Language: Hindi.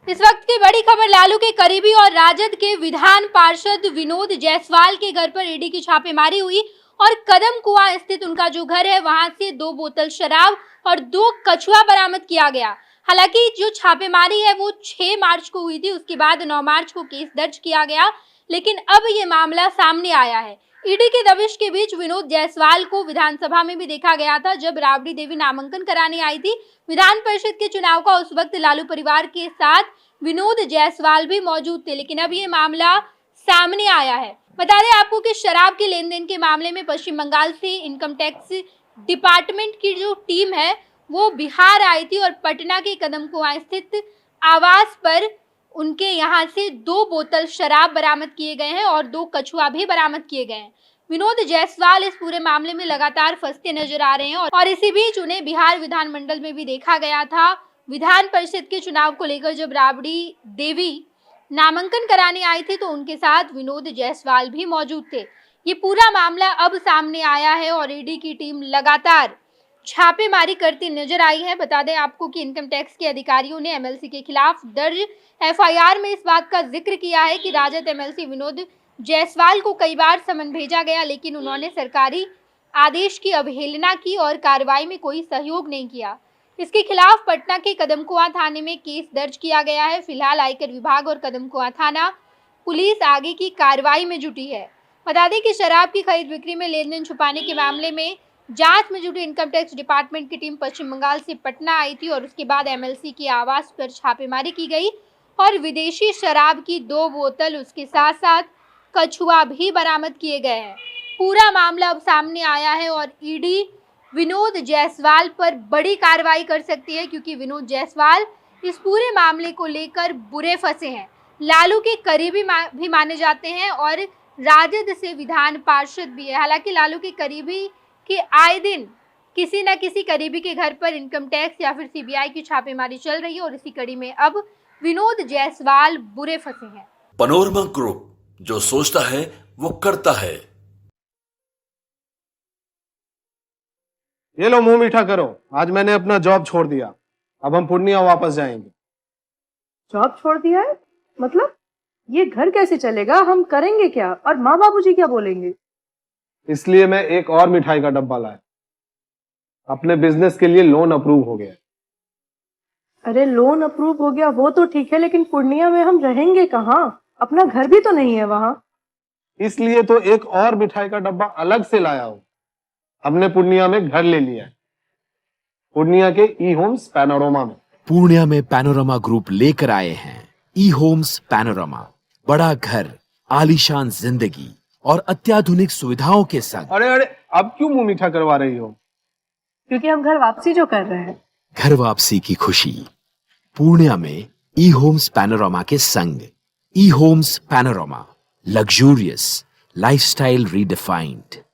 इस वक्त की बड़ी खबर, लालू के करीबी और राजद के विधान पार्षद विनोद जायसवाल के घर पर ईडी की छापेमारी हुई और कदम कुआं स्थित उनका जो घर है वहां से 2 बोतल शराब और 2 कछुआ बरामद किया गया। हालांकि जो छापेमारी है वो 6 मार्च को हुई थी, उसके बाद 9 मार्च को केस दर्ज किया गया, लेकिन अब ये मामला सामने आया है। ईडी की दबिश के बीच विनोद जायसवाल को विधानसभा में भी देखा गया था जब राबड़ी देवी नामांकन कराने आई थी। विधान परिषद के चुनाव का उस वक्त लालू परिवार के साथ विनोद जायसवाल भी मौजूद थे, लेकिन अब ये मामला सामने आया है। बता दें आपको कि शराब के लेन देन के मामले में पश्चिम बंगाल से इनकम टैक्स डिपार्टमेंट की जो टीम है वो बिहार आई थी और पटना के कदम कुआं स्थित आवास पर उनके यहाँ से 2 बोतल शराब बरामद किए गए हैं और 2 कछुआ भी बरामद किए गए हैं। विनोद जायसवाल इस पूरे मामले में लगातार फंसते नजर आ रहे हैं और इसी बीच उन्हें बिहार विधानमंडल में भी देखा गया था। विधान परिषद के चुनाव को लेकर जब राबड़ी देवी नामांकन कराने आई थी तो उनके साथ विनोद जायसवाल भी मौजूद थे। ये पूरा मामला अब सामने आया है और ईडी की टीम लगातार छापेमारी करती नजर आई है। बता दें आपको कि इनकम टैक्स के अधिकारियों ने एमएलसी के खिलाफ दर्ज एफआईआर में इस बात का जिक्र किया है कि राजद एमएलसी विनोद जायसवाल को कई बार समन भेजा गया, लेकिन उन्होंने सरकारी आदेश की अवहेलना की और कार्रवाई में कोई सहयोग नहीं किया। इसके खिलाफ पटना के कदमकुआं थाने में केस दर्ज किया गया है। फिलहाल आयकर विभाग और कदमकुआं थाना पुलिस आगे की कार्रवाई में जुटी है। बता दें कि शराब की खरीद बिक्री में लेन देन छुपाने के मामले में जांच में जुटी इनकम टैक्स डिपार्टमेंट की टीम पश्चिम बंगाल से पटना आई थी और उसके बाद एमएलसी के आवास पर छापेमारी की गई और विदेशी शराब की 2 बोतल उसके साथ साथ कछुआ भी बरामद किए गए हैं। पूरा मामला अब सामने आया है और ईडी विनोद जायसवाल पर बड़ी कार्रवाई कर सकती है, क्योंकि विनोद जायसवाल इस पूरे मामले को लेकर बुरे फंसे हैं। लालू के करीबी भी माने जाते हैं और राजद से विधान पार्षद भी है। हालांकि लालू के करीबी के आए दिन किसी न किसी करीबी के घर पर इनकम टैक्स या फिर सीबीआई की छापेमारी चल रही है और इसी कड़ी में अब विनोद जायसवाल बुरे फंसे हैं। पैनोरमा ग्रुप, जो सोचता है वो करता है। ये लो मुंह मीठा करो, आज मैंने अपना जॉब छोड़ दिया, अब हम पूर्णिया वापस जाएंगे। जॉब छोड़ दिया है? मतलब ये घर कैसे चलेगा? हम करेंगे क्या और माँ बाबूजी क्या बोलेंगे? इसलिए मैं एक और मिठाई का डब्बा लाया। अपने बिजनेस के लिए लोन अप्रूव हो गया। अरे लोन अप्रूव हो गया वो तो ठीक है, लेकिन पूर्णिया में हम रहेंगे कहाँ? अपना घर भी तो नहीं है वहाँ। इसलिए तो एक और मिठाई का डब्बा अलग से लाया हूँ। हमने पूर्णिया में घर ले लिया है, पूर्णिया के ई होम्स पैनोरमा में। पूर्णिया में पैनोरमा ग्रुप लेकर आए हैं ई होम्स पैनोरमा। बड़ा घर, आलीशान जिंदगी और अत्याधुनिक सुविधाओं के संग। अरे अरे, अब क्यों मुंह मीठा करवा रही हो? क्योंकि हम घर वापसी जो कर रहे हैं। घर वापसी की खुशी पूर्णिया में ई होम्स पैनोरमा के संग। E homes panorama, luxurious lifestyle redefined.